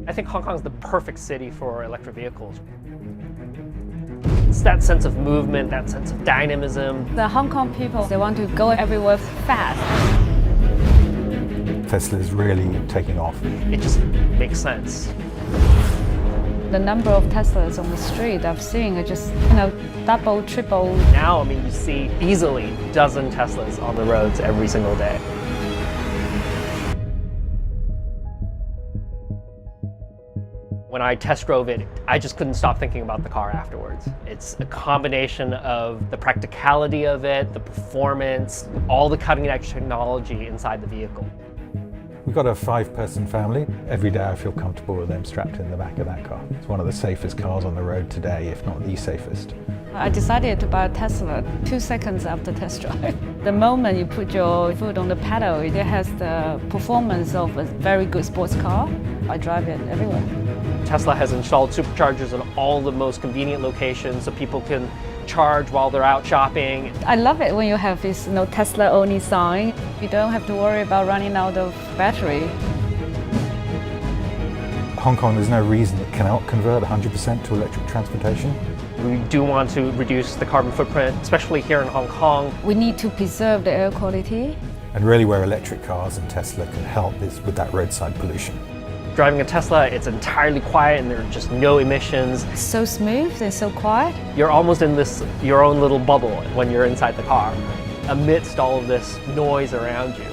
I think Hong Kong is the perfect city for electric vehicles. It's that sense of movement, that sense of dynamism. The Hong Kong people, they want to go everywhere fast. Tesla is really taking off. It just makes sense. The number of Teslas on the street I've seen are just, double, triple. Now, you see easily a dozen Teslas on the roads every single day. When I test drove it, I just couldn't stop thinking about the car afterwards. It's a combination of the practicality of it, the performance, all the cutting-edge technology inside the vehicle. We've got a 5-person family. Every day I feel comfortable with them strapped in the back of that car. It's one of the safest cars on the road today, if not the safest. I decided to buy a Tesla 2 seconds after test drive. The moment you put your foot on the pedal, it has the performance of a very good sports car. I drive it everywhere. Tesla has installed superchargers in all the most convenient locations so people can charge while they're out shopping. I love it when you have this Tesla only sign. You don't have to worry about running out of battery. Hong Kong, there's no reason it cannot convert 100% to electric transportation. We do want to reduce the carbon footprint, especially here in Hong Kong. We need to preserve the air quality. And really where electric cars and Tesla can help is with that roadside pollution. Driving a Tesla, it's entirely quiet and there are just no emissions. It's so smooth and so quiet. You're almost in your own little bubble when you're inside the car, amidst all of this noise around you.